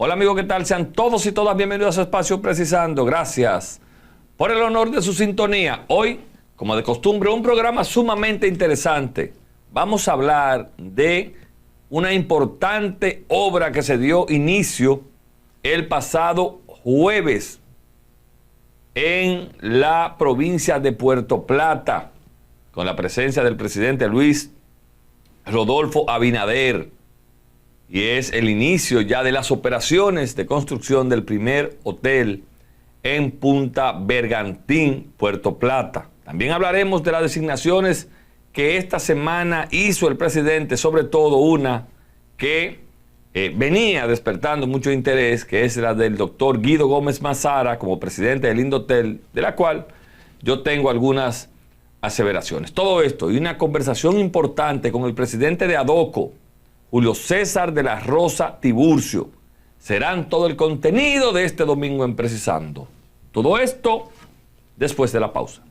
Hola amigos, ¿qué tal? Sean todos y todas bienvenidos a su espacio Precisando. Gracias por el honor de su sintonía. Hoy, como de costumbre, un programa sumamente interesante. Vamos a hablar de una importante obra que se dio inicio el pasado jueves en la provincia de Puerto Plata, con la presencia del presidente Luis Rodolfo Abinader. Y es el inicio ya de las operaciones de construcción del primer hotel en Punta Bergantín, Puerto Plata. También hablaremos de las designaciones que esta semana hizo el presidente, sobre todo una que venía despertando mucho interés, que es la del doctor Guido Gómez Mazara como presidente del Indotel, de la cual yo tengo algunas aseveraciones. Todo esto y una conversación importante con el presidente de ADOCO, Julio César de la Rosa Tiburcio, serán todo el contenido de este domingo en Precisando. Todo esto después de la pausa.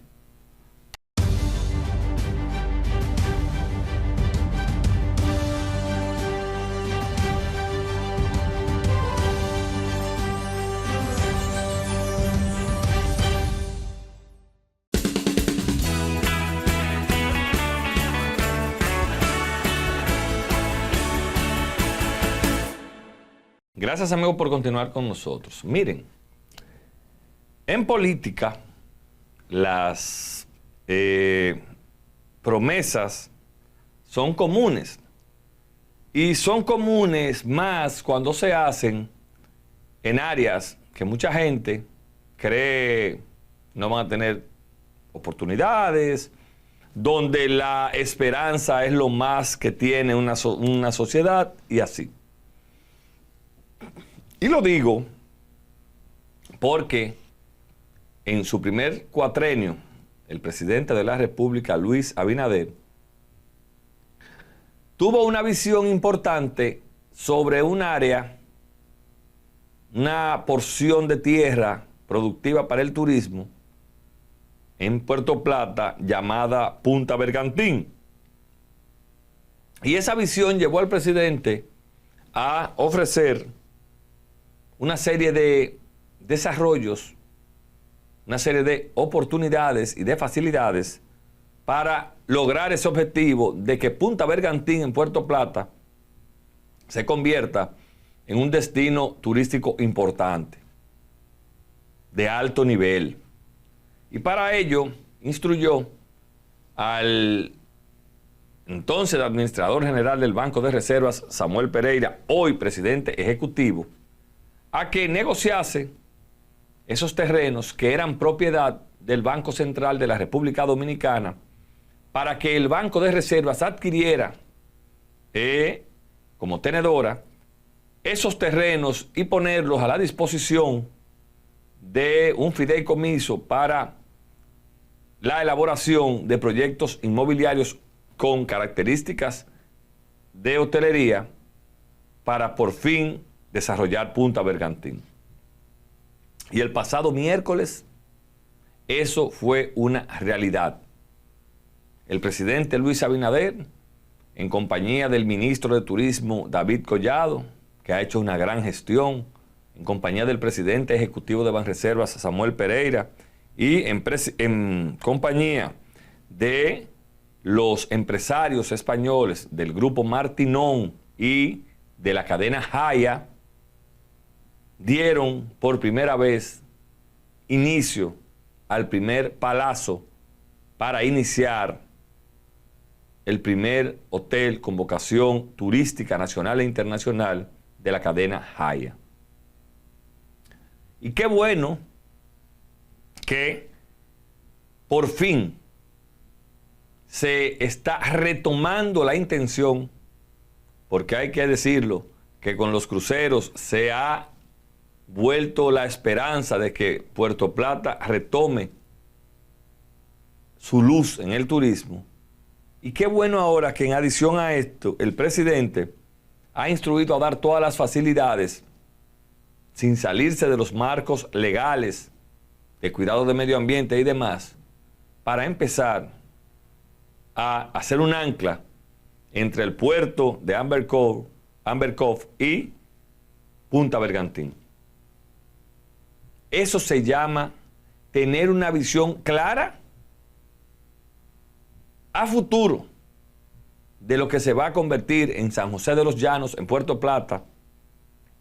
Gracias, amigos, por continuar con nosotros. Miren, en política, las promesas son comunes. Y son comunes más cuando se hacen en áreas que mucha gente cree no van a tener oportunidades, donde la esperanza es lo más que tiene una sociedad y así. Y lo digo porque en su primer cuatrenio, el presidente de la República, Luis Abinader, tuvo una visión importante sobre un área, una porción de tierra productiva para el turismo en Puerto Plata llamada Punta Bergantín. Y esa visión llevó al presidente a ofrecer una serie de desarrollos, una serie de oportunidades y de facilidades para lograr ese objetivo de que Punta Bergantín en Puerto Plata se convierta en un destino turístico importante, de alto nivel. Y para ello instruyó al entonces administrador general del Banco de Reservas, Samuel Pereira, hoy presidente ejecutivo, a que negociase esos terrenos que eran propiedad del Banco Central de la República Dominicana para que el Banco de Reservas adquiriera como tenedora esos terrenos y ponerlos a la disposición de un fideicomiso para la elaboración de proyectos inmobiliarios con características de hotelería para por fin desarrollar Punta Bergantín. Y el pasado miércoles eso fue una realidad. El presidente Luis Abinader, en compañía del ministro de Turismo David Collado, que ha hecho una gran gestión, en compañía del presidente ejecutivo de Banreservas Samuel Pereira y en compañía de los empresarios españoles del grupo Martinón y de la cadena Haya, dieron por primera vez inicio al primer palazo para iniciar el primer hotel con vocación turística nacional e internacional de la cadena Haya. Y qué bueno que por fin se está retomando la intención, porque hay que decirlo, que con los cruceros se ha vuelto la esperanza de que Puerto Plata retome su luz en el turismo. Y qué bueno ahora que en adición a esto, el presidente ha instruido a dar todas las facilidades sin salirse de los marcos legales de cuidado de medio ambiente y demás, para empezar a hacer un ancla entre el puerto de Amber Cove y Punta Bergantín. Eso se llama tener una visión clara a futuro de lo que se va a convertir en San José de los Llanos, en Puerto Plata,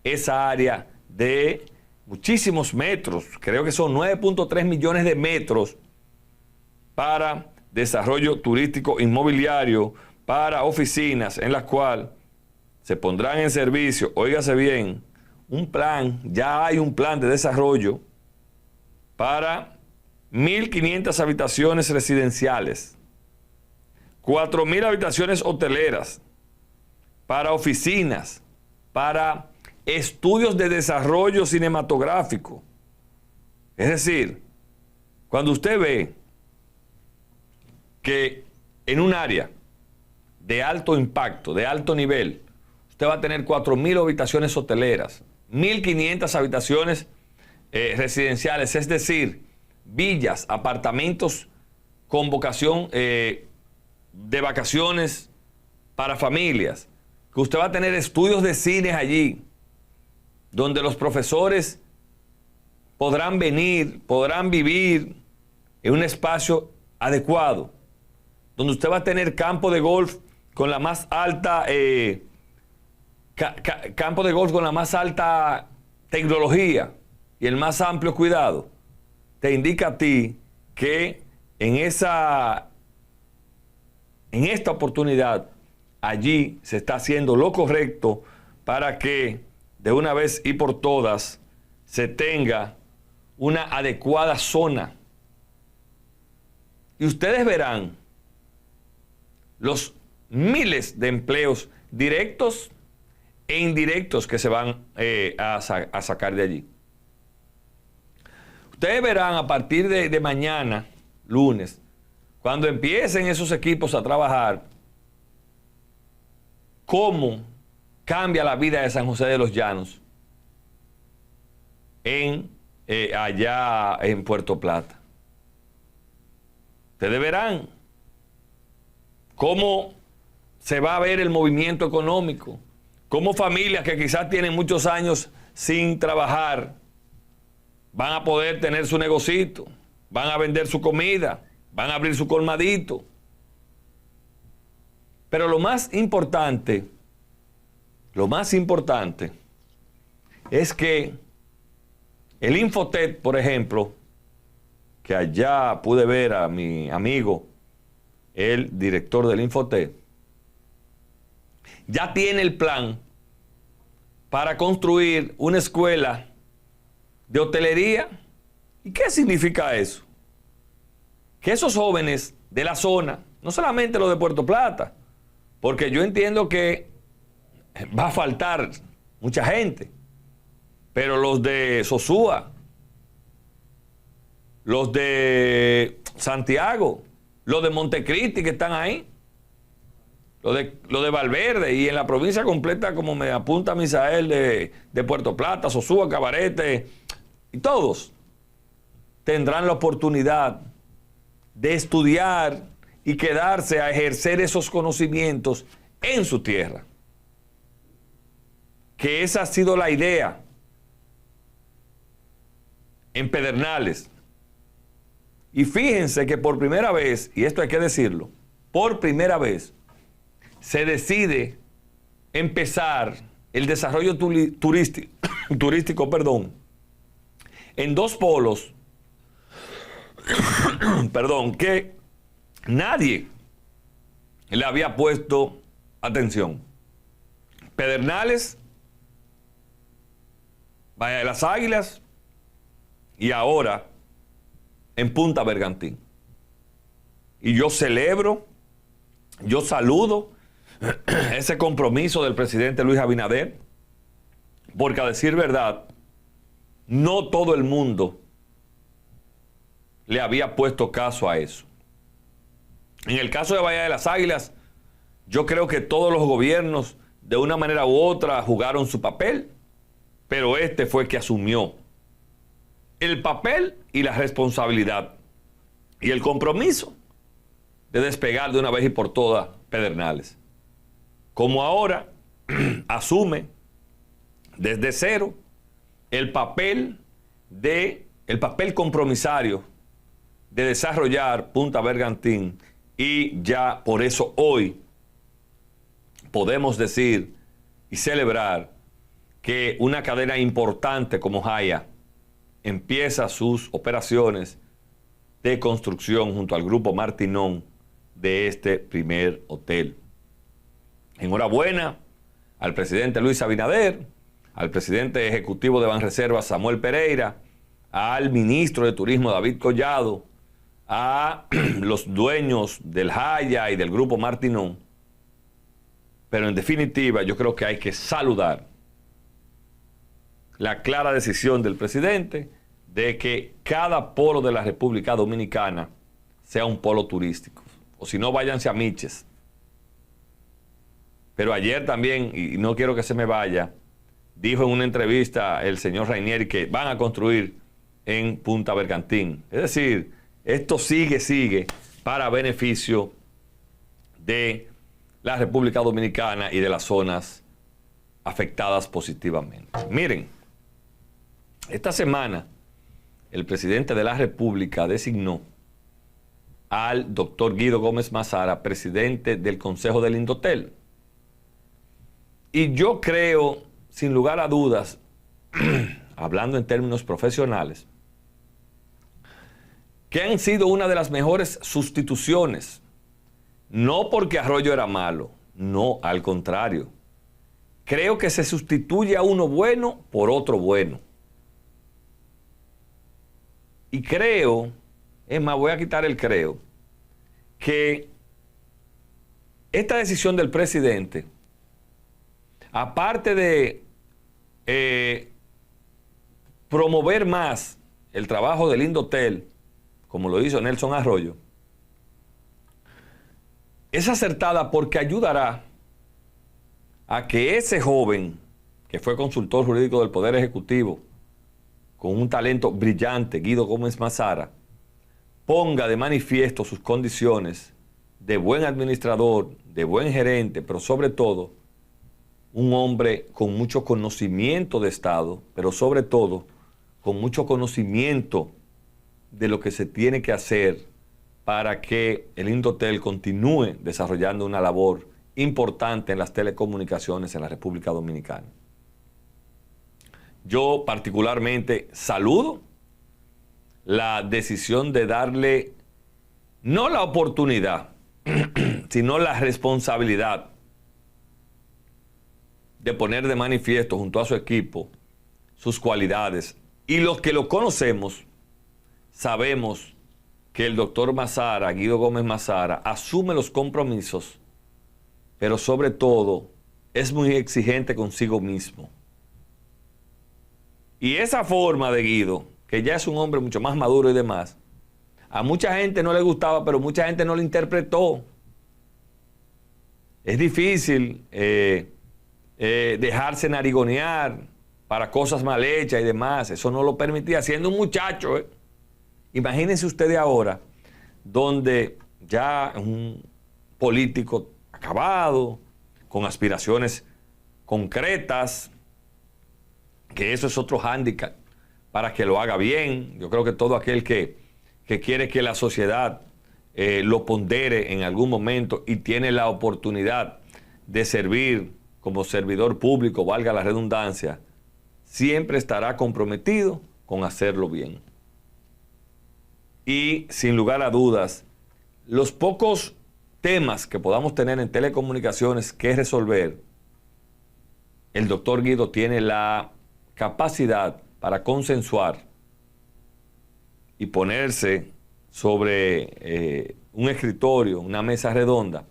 esa área de muchísimos metros, creo que son 9.3 millones de metros para desarrollo turístico inmobiliario, para oficinas en las cuales se pondrán en servicio, óigase bien, un plan, ya hay un plan de desarrollo para 1.500 habitaciones residenciales, 4.000 habitaciones hoteleras, para oficinas, para estudios de desarrollo cinematográfico. Es decir, cuando usted ve que en un área de alto impacto, de alto nivel, usted va a tener 4.000 habitaciones hoteleras, 1.500 habitaciones residenciales, es decir, villas, apartamentos con vocación de vacaciones para familias, que usted va a tener estudios de cine allí, donde los profesores podrán venir, podrán vivir en un espacio adecuado, donde usted va a tener campo de golf con la más alta campo de golf con la más alta tecnología y el más amplio cuidado. Te indica a ti que en esta oportunidad allí se está haciendo lo correcto para que de una vez y por todas se tenga una adecuada zona. Y ustedes verán los miles de empleos directos e indirectos que se van a sacar de allí. Ustedes verán a partir de mañana, lunes, cuando empiecen esos equipos a trabajar, cómo cambia la vida de San José de los Llanos allá en Puerto Plata. Ustedes verán cómo se va a ver el movimiento económico, cómo familias que quizás tienen muchos años sin trabajar van a poder tener su negocito, van a vender su comida, van a abrir su colmadito. Pero lo más importante es que el Infotet, por ejemplo, que allá pude ver a mi amigo, el director del Infotet, ya tiene el plan para construir una escuela de hotelería. ¿Y qué significa eso? Que esos jóvenes de la zona, no solamente los de Puerto Plata, porque yo entiendo que va a faltar mucha gente, pero los de Sosúa, los de Santiago, los de Montecristi que están ahí, los de Valverde y en la provincia completa, como me apunta Misael, de Puerto Plata, Sosúa, Cabarete, y todos tendrán la oportunidad de estudiar y quedarse a ejercer esos conocimientos en su tierra. Que esa ha sido la idea en Pedernales. Y fíjense que por primera vez, y esto hay que decirlo, por primera vez se decide empezar el desarrollo turístico, en dos polos, que nadie le había puesto atención. Pedernales, Bahía de las Águilas y ahora en Punta Bergantín. Y yo celebro, yo saludo ese compromiso del presidente Luis Abinader, porque a decir verdad, no todo el mundo le había puesto caso a eso. En el caso de Bahía de las Águilas, yo creo que todos los gobiernos de una manera u otra jugaron su papel, pero este fue el que asumió el papel y la responsabilidad y el compromiso de despegar de una vez y por todas Pedernales. Como ahora asume desde cero el papel compromisario de desarrollar Punta Bergantín, y ya por eso hoy podemos decir y celebrar que una cadena importante como Haya empieza sus operaciones de construcción junto al Grupo Martinón de este primer hotel. Enhorabuena al presidente Luis Abinader, al presidente ejecutivo de Banreservas Samuel Pereira, al ministro de Turismo David Collado, a los dueños del Haya y del Grupo Martinón. Pero en definitiva yo creo que hay que saludar la clara decisión del presidente de que cada polo de la República Dominicana sea un polo turístico. O si no, váyanse a Miches. Pero ayer también, y no quiero que se me vaya, dijo en una entrevista el señor Rainieri que van a construir en Punta Bergantín. Es decir, esto sigue para beneficio de la República Dominicana y de las zonas afectadas positivamente. Miren, esta semana el presidente de la República designó al doctor Guido Gómez Mazara, presidente del Consejo del Indotel. Y yo creo, sin lugar a dudas, hablando en términos profesionales, que han sido una de las mejores sustituciones. No porque Arroyo era malo, no, al contrario. Creo que se sustituye a uno bueno por otro bueno. Y creo, es más, voy a quitar el creo, que esta decisión del presidente, aparte de promover más el trabajo del Indotel, como lo hizo Nelson Arroyo, es acertada porque ayudará a que ese joven, que fue consultor jurídico del Poder Ejecutivo, con un talento brillante, Guido Gómez Mazara, ponga de manifiesto sus condiciones de buen administrador, de buen gerente, pero sobre todo, un hombre con mucho conocimiento de Estado, pero sobre todo, con mucho conocimiento de lo que se tiene que hacer para que el Indotel continúe desarrollando una labor importante en las telecomunicaciones en la República Dominicana. Yo particularmente saludo la decisión de darle no la oportunidad, sino la responsabilidad de poner de manifiesto junto a su equipo sus cualidades. Y los que lo conocemos sabemos que el doctor Mazara, Guido Gómez Mazara, asume los compromisos, pero sobre todo es muy exigente consigo mismo. Y esa forma de Guido, que ya es un hombre mucho más maduro y demás, a mucha gente no le gustaba, pero mucha gente no lo interpretó. Es difícil dejarse narigonear para cosas mal hechas y demás. Eso no lo permitía, siendo un muchacho. Imagínense ustedes ahora, donde ya es un político acabado, con aspiraciones concretas, que eso es otro hándicap para que lo haga bien. Yo creo que todo aquel que quiere que la sociedad lo pondere en algún momento y tiene la oportunidad de servir como servidor público, valga la redundancia, siempre estará comprometido con hacerlo bien. Y sin lugar a dudas, los pocos temas que podamos tener en telecomunicaciones que resolver, el doctor Guido tiene la capacidad para consensuar y ponerse sobre un escritorio, una mesa redonda,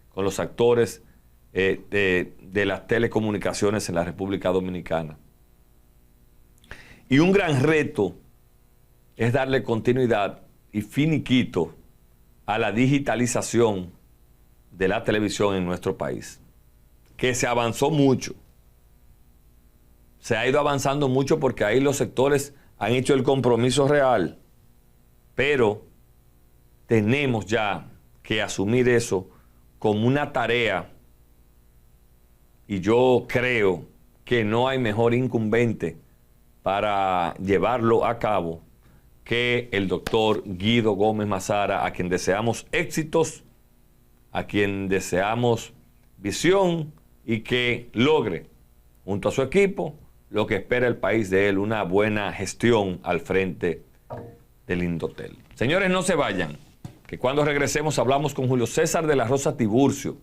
con los actores de las telecomunicaciones en la República Dominicana. Y un gran reto es darle continuidad y finiquito a la digitalización de la televisión en nuestro país, que se avanzó mucho. Se ha ido avanzando mucho porque ahí los sectores han hecho el compromiso real, pero tenemos ya que asumir eso como una tarea, y yo creo que no hay mejor incumbente para llevarlo a cabo que el doctor Guido Gómez Mazara, a quien deseamos éxitos, a quien deseamos visión y que logre, junto a su equipo, lo que espera el país de él, una buena gestión al frente del Indotel. Señores, no se vayan, que cuando regresemos hablamos con Julio César de la Rosa Tiburcio,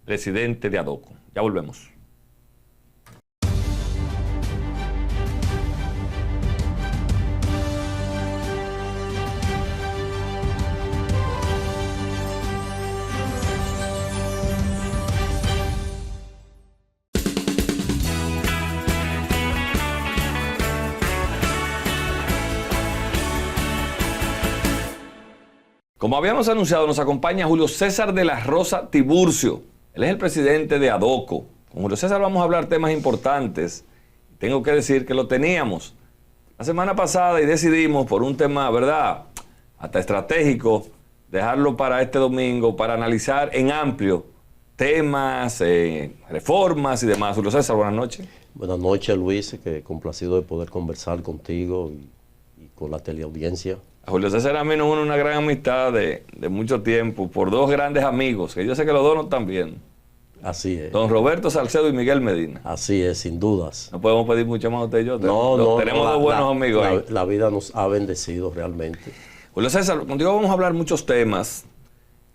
presidente de ADOCO. Ya volvemos. Como habíamos anunciado, nos acompaña Julio César de la Rosa Tiburcio. Él es el presidente de ADOCO. Con Julio César vamos a hablar temas importantes. Tengo que decir que lo teníamos la semana pasada y decidimos por un tema, ¿verdad?, hasta estratégico, dejarlo para este domingo para analizar en amplio temas, reformas y demás. Julio César, buenas noches. Buenas noches, Luis, que complacido de poder conversar contigo y con la teleaudiencia. A Julio César a mí nos une una gran amistad de mucho tiempo por dos grandes amigos, que yo sé que los dos no están bien. Así es. Don Roberto Salcedo y Miguel Medina. Así es, sin dudas. No podemos pedir mucho más a usted y yo. Tenemos dos buenos amigos ahí. La vida nos ha bendecido realmente. Julio César, contigo vamos a hablar muchos temas,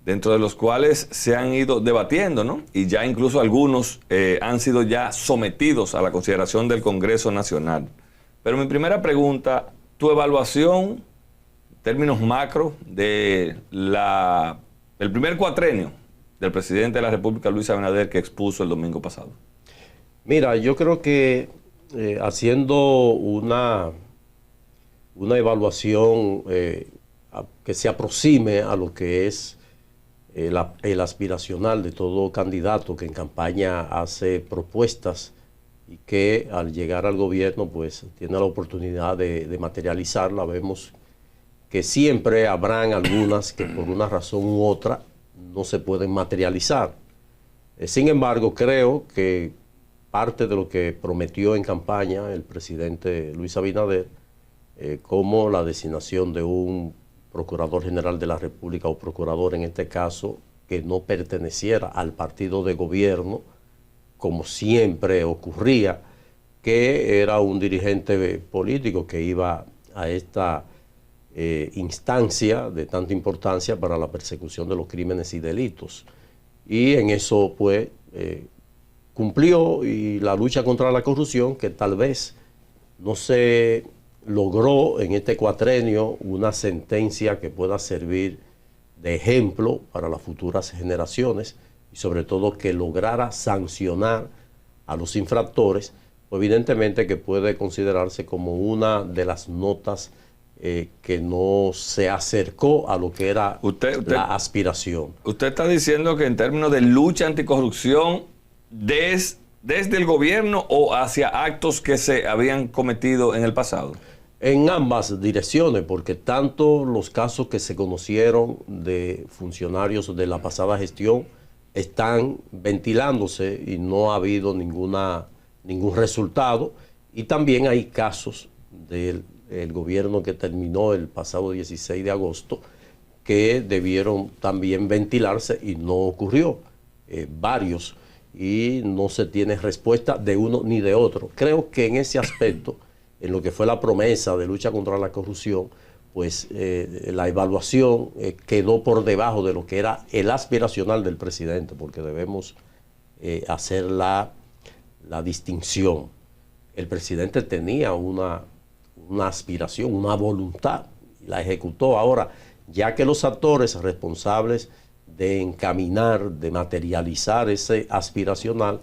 dentro de los cuales se han ido debatiendo, ¿no? Y ya incluso algunos han sido ya sometidos a la consideración del Congreso Nacional. Pero mi primera pregunta, tu evaluación, términos macro, del primer cuatrenio del presidente de la República, Luis Abinader, que expuso el domingo pasado. Mira, yo creo que haciendo una evaluación que se aproxime a lo que es el aspiracional de todo candidato que en campaña hace propuestas y que al llegar al gobierno pues tiene la oportunidad de materializarla, vemos que siempre habrán algunas que por una razón u otra no se pueden materializar. Sin embargo, creo que parte de lo que prometió en campaña el presidente Luis Abinader, como la designación de un procurador general de la República o procurador en este caso, que no perteneciera al partido de gobierno, como siempre ocurría, que era un dirigente político que iba a esta instancia de tanta importancia para la persecución de los crímenes y delitos. Y en eso pues cumplió, y la lucha contra la corrupción, que tal vez no se logró en este cuatrenio una sentencia que pueda servir de ejemplo para las futuras generaciones y sobre todo que lograra sancionar a los infractores, pues evidentemente que puede considerarse como una de las notas que no se acercó a lo que era la aspiración. Usted está diciendo que en términos de lucha anticorrupción, desde el gobierno o hacia actos que se habían cometido en el pasado. En ambas direcciones, porque tanto los casos que se conocieron de funcionarios de la pasada gestión están ventilándose y no ha habido ningún resultado, y también hay casos del gobierno que terminó el pasado 16 de agosto que debieron también ventilarse y no ocurrió, varios, y no se tiene respuesta de uno ni de otro. Creo que en ese aspecto, en lo que fue la promesa de lucha contra la corrupción, pues la evaluación quedó por debajo de lo que era el aspiracional del presidente, porque debemos hacer la distinción. El presidente tenía una aspiración, una voluntad, y la ejecutó. Ahora, ya que los actores responsables de encaminar, de materializar ese aspiracional,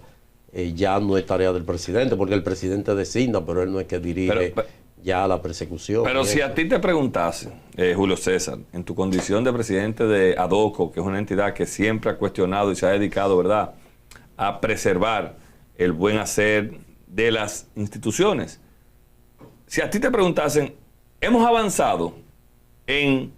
ya no es tarea del presidente, porque el presidente designa, pero él no es que dirige ya la persecución. Pero si a ti te preguntase, Julio César, en tu condición de presidente de ADOCO, que es una entidad que siempre ha cuestionado y se ha dedicado, ¿verdad?, a preservar el buen hacer de las instituciones. Si a ti te preguntasen, ¿hemos avanzado en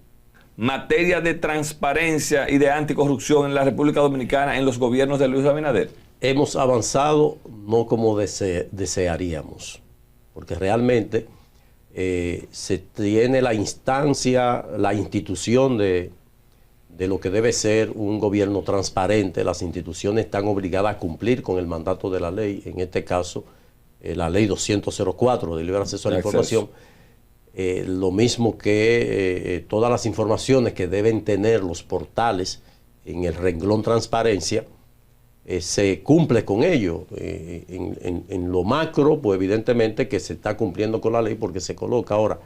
materia de transparencia y de anticorrupción en la República Dominicana en los gobiernos de Luis Abinader? hemos avanzado no como desearíamos, porque realmente se tiene la instancia, la institución de lo que debe ser un gobierno transparente. Las instituciones están obligadas a cumplir con el mandato de la ley, en este caso la ley 200-04 de libre acceso a la información. Lo mismo que todas las informaciones que deben tener los portales en el renglón transparencia, se cumple con ello. En lo macro, pues evidentemente que se está cumpliendo con la ley porque se coloca. Ahora,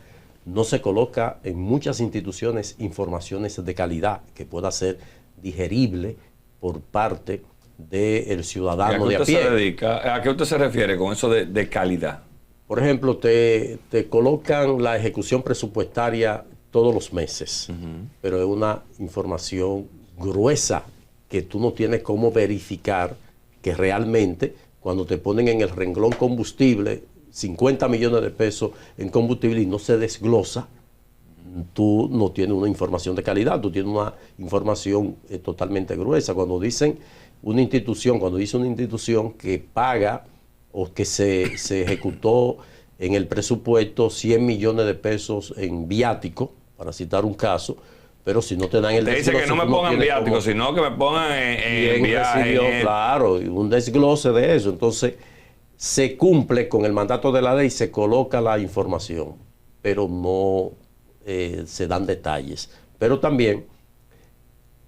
no se coloca en muchas instituciones informaciones de calidad que pueda ser digerible por parte del ciudadano de a pie. ¿A qué usted se refiere con eso de calidad? Por ejemplo, te colocan la ejecución presupuestaria todos los meses, pero es una información gruesa que tú no tienes cómo verificar que realmente cuando te ponen en el renglón combustible 50 millones de pesos en combustible y no se desglosa, tú no tienes una información de calidad, tú tienes una información totalmente gruesa. Cuando dice una institución que paga o que se ejecutó en el presupuesto 100 millones de pesos en viático, para citar un caso, pero si no te dan el desglose... Te dice que no me pongan viático, sino que me pongan en viaje. Claro, un desglose de eso. Entonces, se cumple con el mandato de la ley, se coloca la información, pero no se dan detalles. Pero también,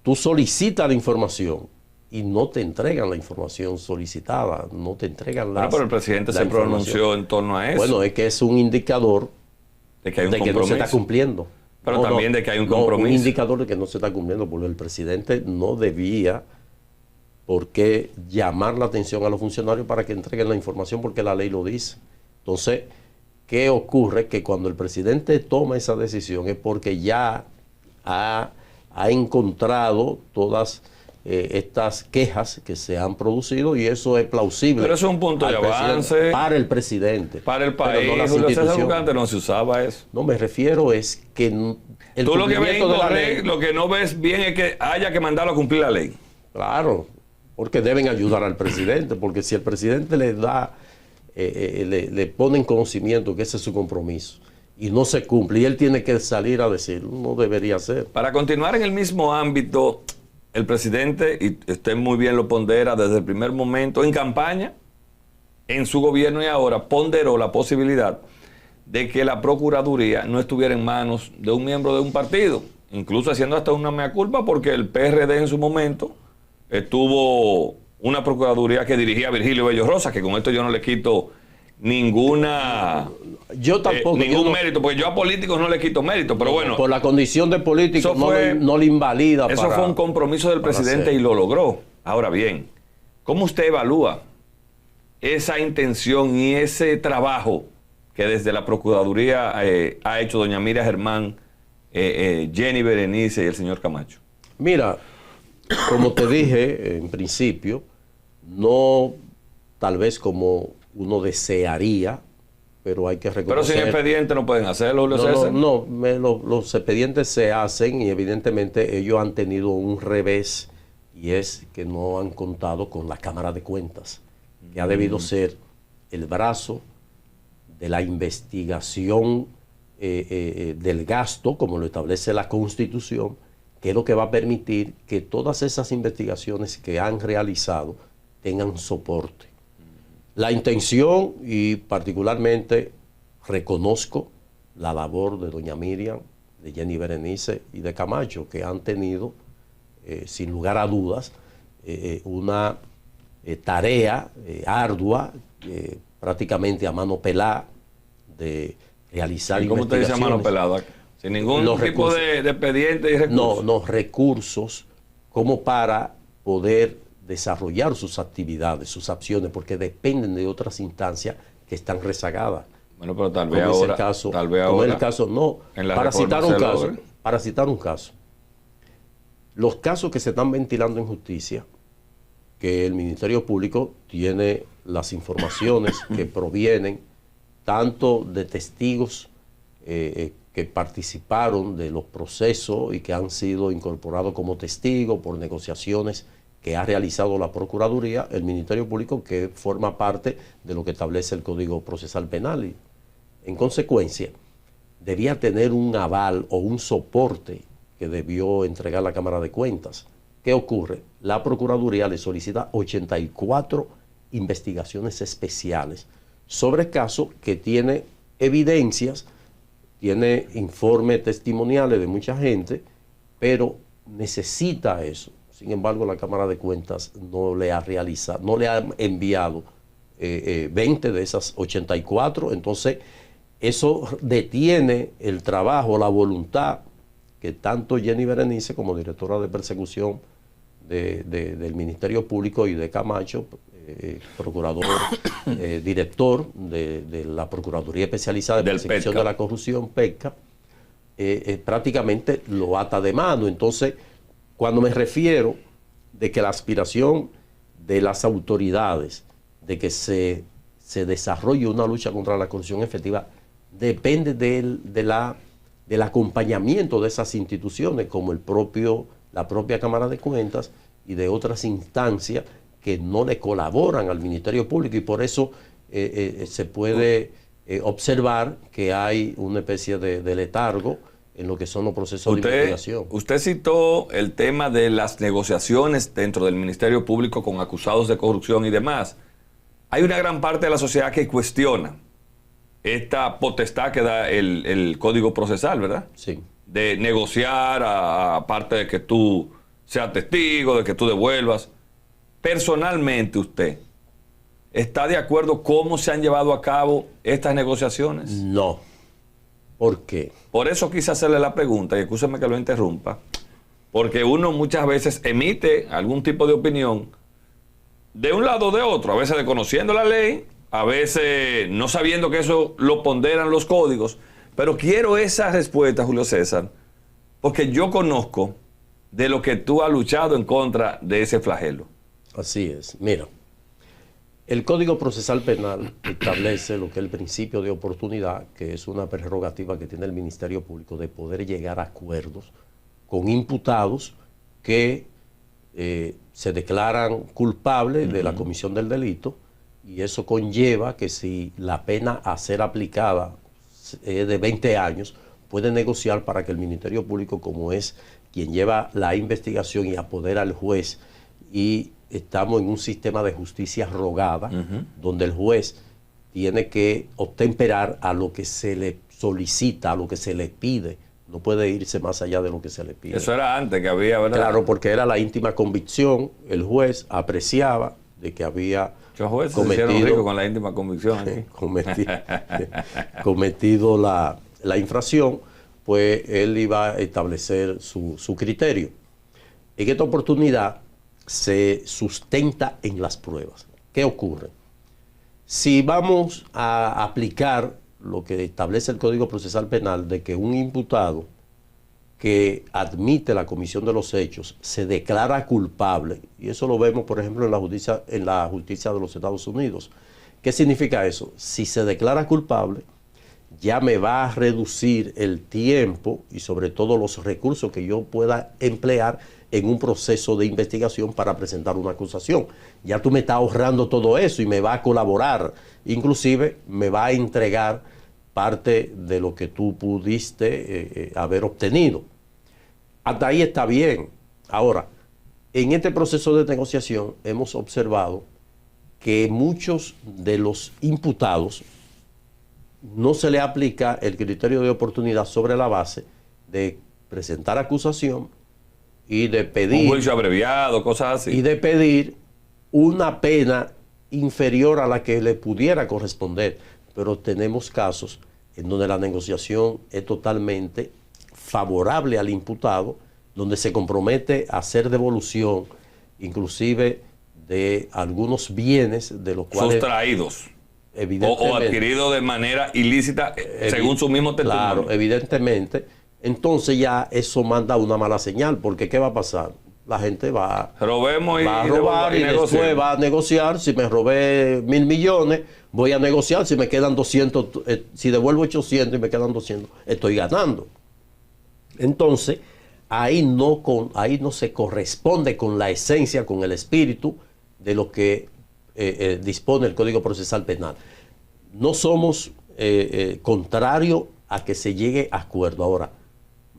tú solicitas la información y no te entregan la información solicitada, no te entregan la... Pero el presidente se pronunció en torno a eso. Bueno, es que es un indicador de que no se está cumpliendo. Pero también de que hay un compromiso. Un indicador de que no se está cumpliendo, porque el presidente no debía por qué llamar la atención a los funcionarios para que entreguen la información, porque la ley lo dice. Entonces, ¿qué ocurre? Que cuando el presidente toma esa decisión es porque ya ha encontrado todas estas quejas que se han producido, y eso es plausible. Pero eso es un punto de avance para el presidente. Para el país. No las Julio César, porque antes no se usaba eso. No, me refiero es que el tú lo que ves de la ley, lo que no ves bien es que haya que mandarlo a cumplir la ley. Claro, porque deben ayudar al presidente, porque si el presidente le da, le pone en conocimiento que ese es su compromiso y no se cumple, y él tiene que salir a decir, no debería ser. Para continuar en el mismo ámbito, el presidente, y usted muy bien lo pondera desde el primer momento, en campaña, en su gobierno y ahora, ponderó la posibilidad de que la Procuraduría no estuviera en manos de un miembro de un partido, incluso haciendo hasta una mea culpa, porque el PRD en su momento tuvo una Procuraduría que dirigía Virgilio Bello Rosa, que con esto yo no le quito ninguna... Yo tampoco. Ningún mérito, porque yo a políticos no le quito mérito, pero bueno. Por la condición de político no le invalida. Eso fue un compromiso del presidente y lo logró. Ahora bien, ¿cómo usted evalúa esa intención y ese trabajo que desde la Procuraduría ha hecho doña Miriam Germán, Jenny Berenice y el señor Camacho? Mira, como te dije en principio, no tal vez como uno desearía, pero hay que reconocer... Pero sin expediente no pueden hacerlo, Julio César. Los expedientes se hacen y evidentemente ellos han tenido un revés, y es que no han contado con la Cámara de Cuentas, que ha debido ser el brazo de la investigación del gasto, como lo establece la Constitución, que es lo que va a permitir que todas esas investigaciones que han realizado tengan soporte. La intención, y particularmente reconozco la labor de doña Miriam, de Jenny Berenice y de Camacho, que han tenido, sin lugar a dudas, una tarea ardua, prácticamente a mano pelada, de realizar investigaciones. ¿Cómo usted dice a mano pelada? Sin ningún tipo de expediente y recursos. No, recursos como para poder desarrollar sus actividades, sus acciones, porque dependen de otras instancias que están rezagadas. Bueno, pero tal vez ahora, como es el caso, no, para citar un caso, los casos que se están ventilando en justicia, que el Ministerio Público tiene las informaciones que provienen tanto de testigos que participaron de los procesos y que han sido incorporados como testigos por negociaciones que ha realizado la Procuraduría, el Ministerio Público, que forma parte de lo que establece el Código Procesal Penal. Y, en consecuencia, debía tener un aval o un soporte que debió entregar la Cámara de Cuentas. ¿Qué ocurre? La Procuraduría le solicita 84 investigaciones especiales sobre casos que tiene evidencias, tiene informes testimoniales de mucha gente, pero necesita eso. Sin embargo, la Cámara de Cuentas no le ha enviado 20 de esas 84. Entonces, eso detiene el trabajo, la voluntad que tanto Jenny Berenice, como directora de persecución del Ministerio Público, y de Camacho, procurador, director de la Procuraduría Especializada de Persecución de la Corrupción, PECCA, prácticamente lo ata de mano. Entonces, cuando me refiero de que la aspiración de las autoridades de que se desarrolle una lucha contra la corrupción efectiva depende del acompañamiento de esas instituciones, como la propia Cámara de Cuentas y de otras instancias que no le colaboran al Ministerio Público, y por eso se puede observar que hay una especie de letargo en lo que son los procesos de investigación. Usted citó el tema de las negociaciones dentro del Ministerio Público con acusados de corrupción y demás. Hay una gran parte de la sociedad que cuestiona esta potestad que da el Código Procesal, ¿verdad? Sí. De negociar, aparte de que tú seas testigo, de que tú devuelvas. Personalmente, usted, ¿está de acuerdo cómo se han llevado a cabo estas negociaciones? No. ¿Por qué? Por eso quise hacerle la pregunta, y escúcheme que lo interrumpa, porque uno muchas veces emite algún tipo de opinión de un lado o de otro, a veces desconociendo la ley, a veces no sabiendo que eso lo ponderan los códigos, pero quiero esa respuesta, Julio César, porque yo conozco de lo que tú has luchado en contra de ese flagelo. Así es. Mira, el Código Procesal Penal establece lo que es el principio de oportunidad, que es una prerrogativa que tiene el Ministerio Público de poder llegar a acuerdos con imputados que se declaran culpables de la comisión del delito, y eso conlleva que si la pena a ser aplicada es de 20 años, puede negociar para que el Ministerio Público, como es quien lleva la investigación y apodera al juez, y estamos en un sistema de justicia rogada, donde el juez tiene que obtemperar a lo que se le solicita, a lo que se le pide. No puede irse más allá de lo que se le pide. Eso era antes que había, ¿verdad? Claro, porque era la íntima convicción. El juez apreciaba de que había los jueces se hicieron ricos con la íntima convicción. cometido la infracción, pues él iba a establecer su criterio. En esta oportunidad se sustenta en las pruebas. ¿Qué ocurre? Si vamos a aplicar lo que establece el Código Procesal Penal, de que un imputado que admite la comisión de los hechos se declara culpable, y eso lo vemos, por ejemplo, en la justicia de los Estados Unidos. ¿Qué significa eso? Si se declara culpable, ya me va a reducir el tiempo y sobre todo los recursos que yo pueda emplear en un proceso de investigación para presentar una acusación. Ya tú me estás ahorrando todo eso y me va a colaborar. Inclusive me va a entregar parte de lo que tú pudiste haber obtenido. Hasta ahí está bien. Ahora, en este proceso de negociación hemos observado que muchos de los imputados no se le aplica el criterio de oportunidad sobre la base de presentar acusación y de pedir un juicio abreviado, cosas así, y de pedir una pena inferior a la que le pudiera corresponder. Pero tenemos casos en donde la negociación es totalmente favorable al imputado, donde se compromete a hacer devolución, inclusive de algunos bienes de los cuales sustraídos evidentemente, o adquiridos de manera ilícita, según su mismo testimonio. Claro, evidentemente. Entonces ya eso manda una mala señal, porque ¿qué va a pasar? La gente va a robar y después va a negociar. Si me robé 1.000 millones, voy a negociar. Si me quedan 200, si devuelvo 800 y me quedan 200, estoy ganando. Entonces, ahí no se corresponde con la esencia, con el espíritu de lo que dispone el Código Procesal Penal. No somos contrarios a que se llegue a acuerdo. Ahora,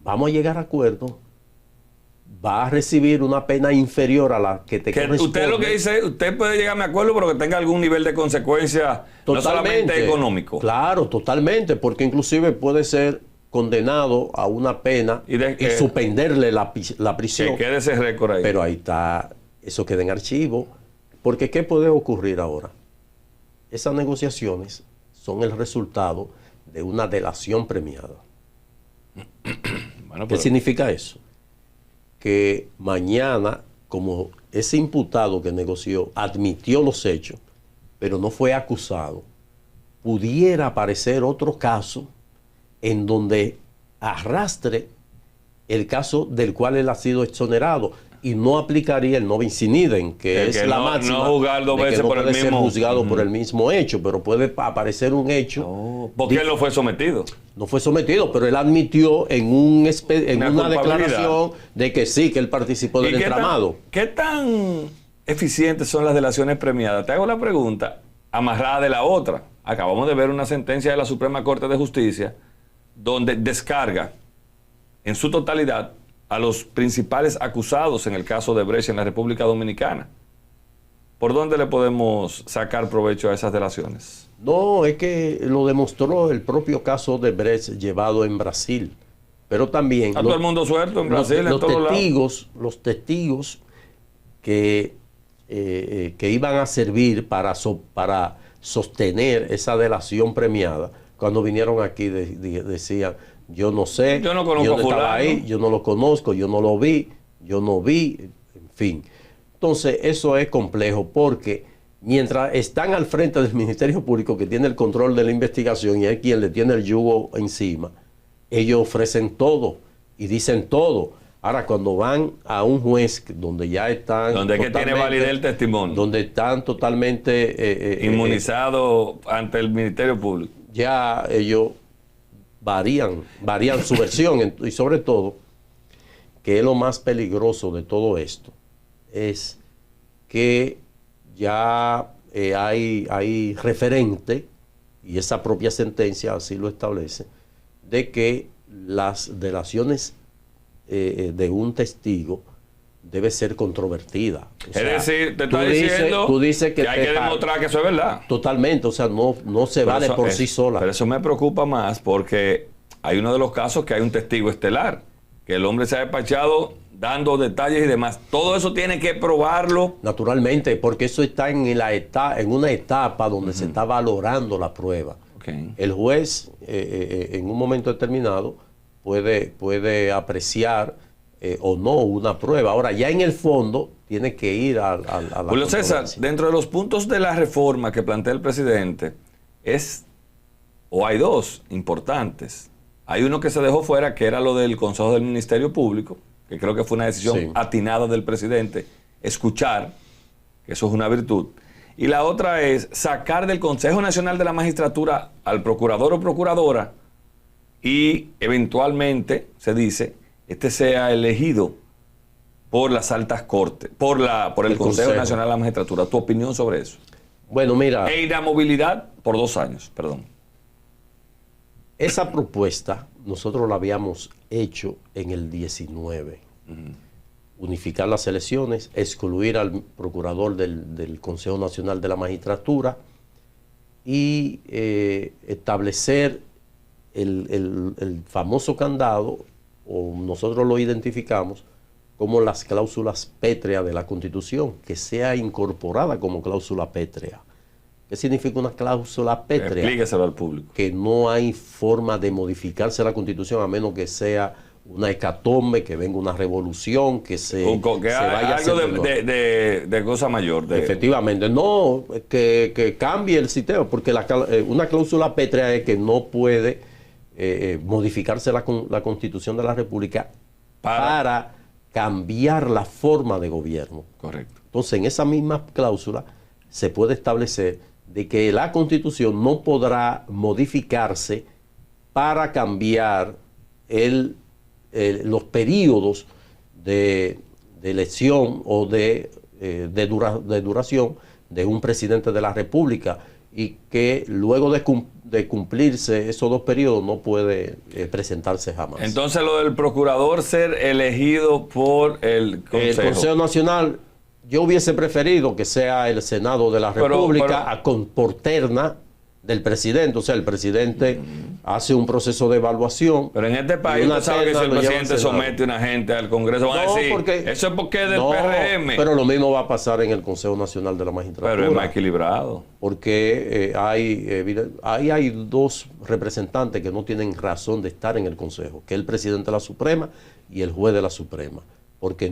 vamos a llegar a acuerdo, va a recibir una pena inferior a la que te corresponde. Usted lo que dice, usted puede llegar a un acuerdo, pero que tenga algún nivel de consecuencia, no solamente económico. Claro, totalmente, porque inclusive puede ser condenado a una pena y suspenderle la prisión. Que quede ese récord ahí. Pero ahí está, eso queda en archivo. Porque ¿qué puede ocurrir ahora? Esas negociaciones son el resultado de una delación premiada. Bueno, ¿qué significa eso? Que mañana, como ese imputado que negoció admitió los hechos, pero no fue acusado, pudiera aparecer otro caso en donde arrastre el caso del cual él ha sido exonerado y no aplicaría el no bis in idem, que es la máxima, no juzgar dos veces por el mismo, ser juzgado por el mismo hecho, pero puede aparecer un hecho. Porque él no fue sometido. No fue sometido, pero él admitió en una declaración de que sí, que él participó del entramado. ¿Qué tan eficientes son las delaciones premiadas? Te hago la pregunta, amarrada de la otra. Acabamos de ver una sentencia de la Suprema Corte de Justicia donde descarga en su totalidad a los principales acusados en el caso de Brecht en la República Dominicana. ¿Por dónde le podemos sacar provecho a esas delaciones? No, es que lo demostró el propio caso de Brecht llevado en Brasil. Pero también... todo el mundo suelto en Brasil, en todos lados. Los testigos que iban a servir para sostener esa delación premiada, cuando vinieron aquí decían, yo no sé, yo no conozco yo no estaba ahí, yo no lo conozco, yo no lo vi, yo no vi, en fin. Entonces eso es complejo porque mientras están al frente del Ministerio Público, que tiene el control de la investigación y es quien le tiene el yugo encima, ellos ofrecen todo y dicen todo. Ahora, cuando van a un juez donde ya están... donde es que tiene validez el testimonio. Donde están totalmente... inmunizados ante el Ministerio Público. Ya ellos varían su versión. Y sobre todo, que es lo más peligroso de todo esto, es que ya hay referente, y esa propia sentencia así lo establece, de que las delaciones de un testigo debe ser controvertida. O sea, es decir, te está diciendo tú dices que hay que demostrar que eso es verdad. Totalmente, o sea, no se vale por sí sola. Pero eso me preocupa más porque hay uno de los casos que hay un testigo estelar, que el hombre se ha despachado dando detalles y demás. Todo eso tiene que probarlo. Naturalmente, porque eso está en una etapa donde se está valorando la prueba. Okay. El juez, en un momento determinado, puede apreciar o no una prueba. Ahora, ya en el fondo, tiene que ir a la Julio César, dentro de los puntos de la reforma que plantea el presidente, hay dos importantes. Hay uno que se dejó fuera, que era lo del Consejo del Ministerio Público, que creo que fue una decisión atinada del presidente, escuchar, que eso es una virtud. Y la otra es sacar del Consejo Nacional de la Magistratura al procurador o procuradora y eventualmente, se dice, sea elegido por las altas cortes, por el Consejo Nacional de la Magistratura. ¿Tu opinión sobre eso? Bueno, mira... E inamovilidad por 2 años, perdón. Esa propuesta nosotros la habíamos hecho en el 19. Unificar las elecciones, excluir al procurador del Consejo Nacional de la Magistratura y establecer el famoso candado, o nosotros lo identificamos como las cláusulas pétreas de la Constitución, que sea incorporada como cláusula pétrea. ¿Qué significa una cláusula pétrea? Explíqueselo al público. Que no hay forma de modificarse la Constitución a menos que sea una hecatombe, que venga una revolución, que se vaya algo de cosa mayor. Efectivamente, no, que cambie el sistema, porque una cláusula pétrea es que no puede modificarse la Constitución de la República para cambiar la forma de gobierno. Correcto. Entonces, en esa misma cláusula se puede establecer de que la Constitución no podrá modificarse para cambiar los periodos de elección o de duración de un presidente de la República, y que luego de cumplirse esos 2 periodos no puede presentarse jamás. Entonces, lo del procurador ser elegido por el Consejo. El Consejo Nacional, yo hubiese preferido que sea el Senado de la República por terna del presidente. O sea, el presidente hace un proceso de evaluación. Pero en este país, usted sabe que si el presidente somete a una gente al Congreso, van a decir, eso es porque es del PRM. Pero lo mismo va a pasar en el Consejo Nacional de la Magistratura. Pero es más equilibrado. Porque hay 2 representantes que no tienen razón de estar en el Consejo, que es el presidente de la Suprema y el juez de la Suprema. Porque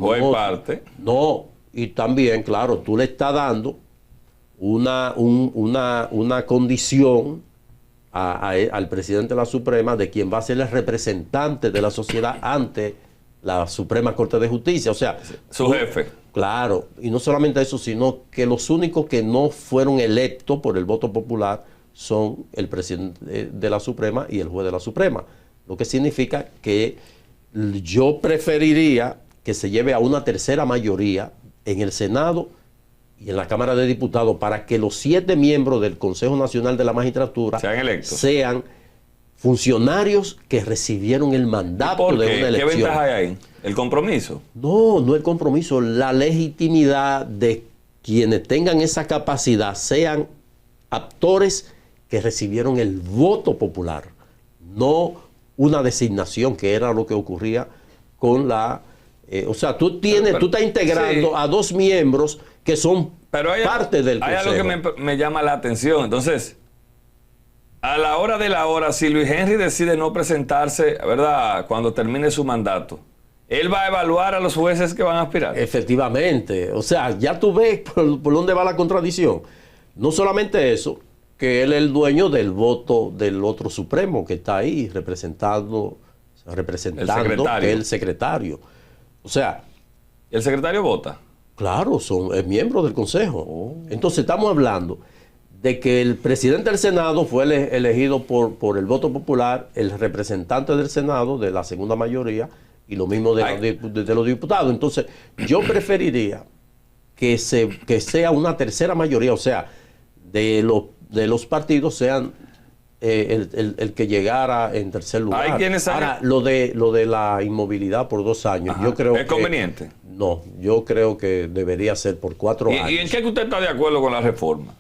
no, y también, claro, tú le estás dando una condición al presidente de la Suprema de quien va a ser el representante de la sociedad ante la Suprema Corte de Justicia. O sea, su jefe. Claro, y no solamente eso, sino que los únicos que no fueron electos por el voto popular son el presidente de la Suprema y el juez de la Suprema. Lo que significa que yo preferiría que se lleve a una tercera mayoría en el Senado y en la Cámara de Diputados para que los 7 miembros del Consejo Nacional de la Magistratura sean funcionarios que recibieron el mandato de una elección. ¿Qué ventaja hay ahí? ¿El compromiso? No el compromiso, la legitimidad de quienes tengan esa capacidad sean actores que recibieron el voto popular, no una designación, que era lo que ocurría con la... o sea, tú estás integrando a 2 miembros que son parte del Consejo. Hay algo que me llama la atención. Entonces, a la hora de la hora, si Luis Henry decide no presentarse, ¿verdad?, cuando termine su mandato, ¿él va a evaluar a los jueces que van a aspirar? Efectivamente. O sea, ya tú ves por dónde va la contradicción. No solamente eso, que él es el dueño del voto del otro Supremo que está ahí representando que es el secretario. O sea... ¿El secretario vota? Claro, es miembro del Consejo. Entonces estamos hablando de que el presidente del Senado fue elegido por el voto popular, el representante del Senado de la segunda mayoría, y lo mismo de los diputados. Entonces, yo preferiría que sea una tercera mayoría, o sea, de los partidos sean el que llegara en tercer lugar. Ahora, lo de la inmovilidad por 2 años, yo creo que... ¿Es conveniente? No, yo creo que debería ser por 4 años. ¿Y en qué usted está de acuerdo con la reforma?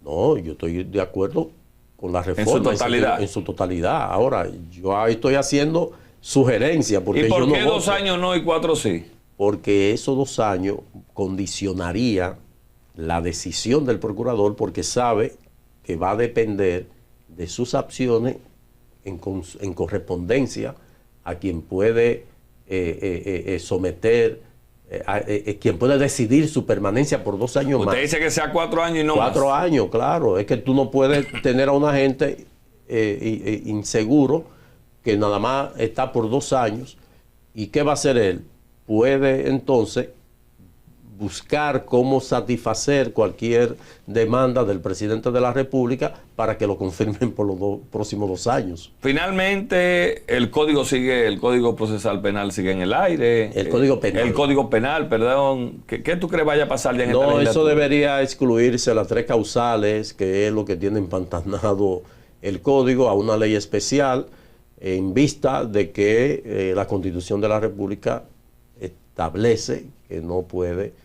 No, yo estoy de acuerdo con la reforma. En su totalidad. En su totalidad. Ahora, yo ahí estoy haciendo sugerencias. ¿Y por qué 2 años no y 4 sí? Porque esos 2 años condicionaría la decisión del procurador, porque sabe que va a depender de sus acciones en correspondencia a quien puede someter, quien puede decidir su permanencia por 2 años más. Usted dice que sea 4 años y no 4 más. años, claro. Es que tú no puedes tener a una gente inseguro que nada más está por 2 años. ¿Y qué va a hacer él? Puede entonces buscar cómo satisfacer cualquier demanda del presidente de la República para que lo confirmen por los próximos 2 años. Finalmente, el Código Procesal Penal sigue en el aire. El Código Penal. El Código Penal, perdón. ¿Qué tú crees vaya a pasar ya en esta legislatura? Eso debería excluirse las 3 causales, que es lo que tiene empantanado el Código, a una ley especial, en vista de que la Constitución de la República establece que no puede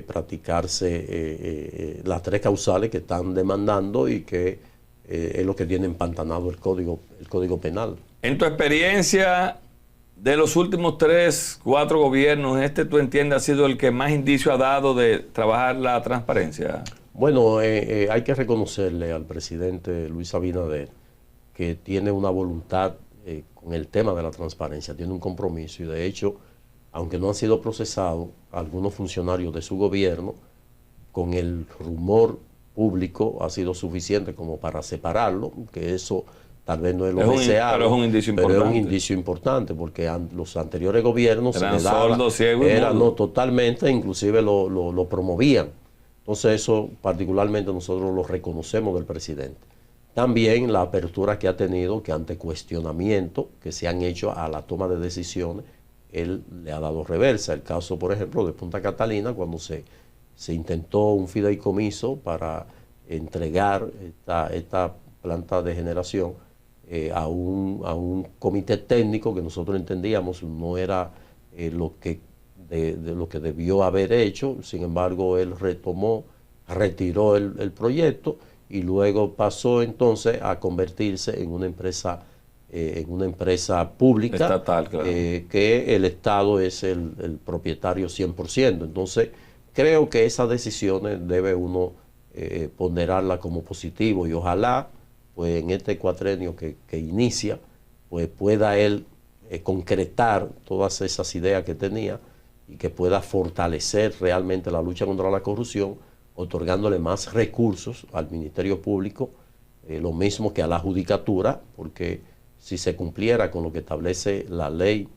practicarse las 3 causales que están demandando y que es lo que tiene empantanado el código penal. En tu experiencia de los últimos 3, 4 gobiernos, ¿tú entiendes ha sido el que más indicio ha dado de trabajar la transparencia? Bueno, hay que reconocerle al presidente Luis Abinader que tiene una voluntad con el tema de la transparencia, tiene un compromiso, y de hecho, aunque no han sido procesados algunos funcionarios de su gobierno, con el rumor público ha sido suficiente como para separarlo, que eso tal vez no es lo deseado, pero es un indicio importante. Pero es un indicio importante, porque los anteriores gobiernos eran sordos, ciegos y mudos. No, totalmente, inclusive lo promovían. Entonces eso particularmente nosotros lo reconocemos del presidente. También la apertura que ha tenido, que ante cuestionamiento que se han hecho a la toma de decisiones, él le ha dado reversa. El caso, por ejemplo, de Punta Catalina, cuando se intentó un fideicomiso para entregar esta planta de generación a un comité técnico que nosotros entendíamos no era lo que debió haber hecho. Sin embargo, él retiró el proyecto y luego pasó entonces a convertirse en una empresa pública estatal, claro. Que el Estado es el propietario 100%. Entonces, creo que esas decisiones debe uno ponderarla como positivo y ojalá pues en este cuatrenio que inicia pues pueda él concretar todas esas ideas que tenía y que pueda fortalecer realmente la lucha contra la corrupción, otorgándole más recursos al Ministerio Público, lo mismo que a la Judicatura, porque si se cumpliera con lo que establece la ley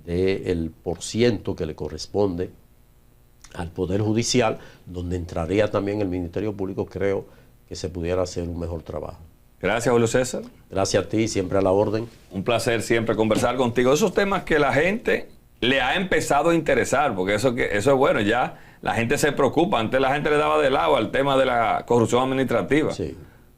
del % que le corresponde al Poder Judicial, donde entraría también el Ministerio Público, creo que se pudiera hacer un mejor trabajo. Gracias, Julio César. Gracias a ti, siempre a la orden. Un placer siempre conversar contigo. Esos temas que la gente le ha empezado a interesar, porque eso es bueno, ya la gente se preocupa. Antes la gente le daba de lado al tema de la corrupción administrativa. Sí.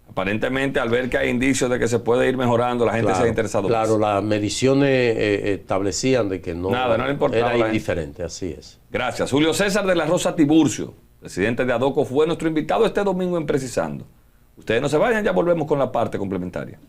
Aparentemente, al ver que hay indicios de que se puede ir mejorando, la gente se ha interesado más. Claro, las mediciones establecían de que no le importaba, era indiferente, así es. Gracias. Julio César de la Rosa Tiburcio, presidente de ADOCO, fue nuestro invitado este domingo en Precisando. Ustedes no se vayan, ya volvemos con la parte complementaria.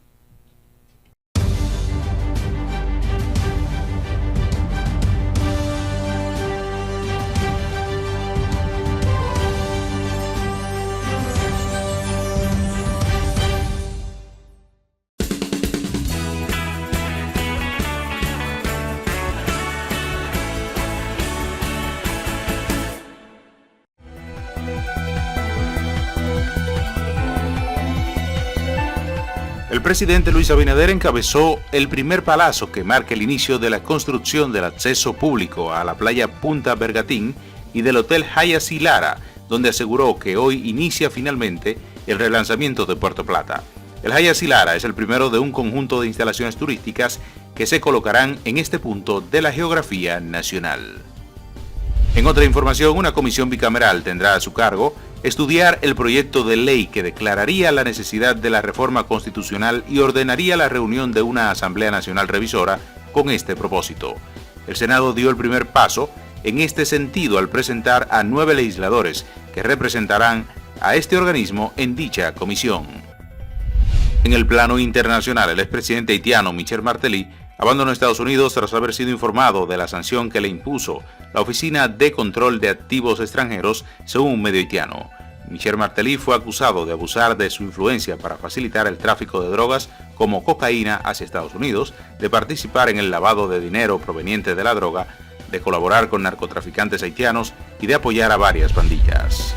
El presidente Luis Abinader encabezó el primer palazo que marca el inicio de la construcción del acceso público a la playa Punta Bergatín y del Hotel Hyatt Lara, donde aseguró que hoy inicia finalmente el relanzamiento de Puerto Plata. El Hyatt Lara es el primero de un conjunto de instalaciones turísticas que se colocarán en este punto de la geografía nacional. En otra información, una comisión bicameral tendrá a su cargo estudiar el proyecto de ley que declararía la necesidad de la reforma constitucional y ordenaría la reunión de una Asamblea Nacional Revisora con este propósito. El Senado dio el primer paso en este sentido al presentar a 9 legisladores que representarán a este organismo en dicha comisión. En el plano internacional, el expresidente haitiano Michel Martelly abandonó Estados Unidos tras haber sido informado de la sanción que le impuso la Oficina de Control de Activos Extranjeros, según un medio haitiano. Michel Martelly fue acusado de abusar de su influencia para facilitar el tráfico de drogas como cocaína hacia Estados Unidos, de participar en el lavado de dinero proveniente de la droga, de colaborar con narcotraficantes haitianos y de apoyar a varias pandillas.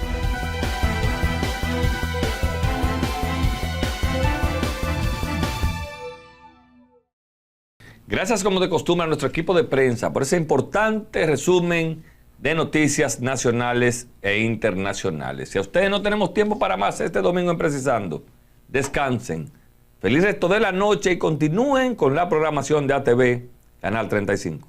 Gracias, como de costumbre, a nuestro equipo de prensa por ese importante resumen de noticias nacionales e internacionales. Si a ustedes no tenemos tiempo para más este domingo en Precisando, descansen. Feliz resto de la noche y continúen con la programación de ATV, Canal 35.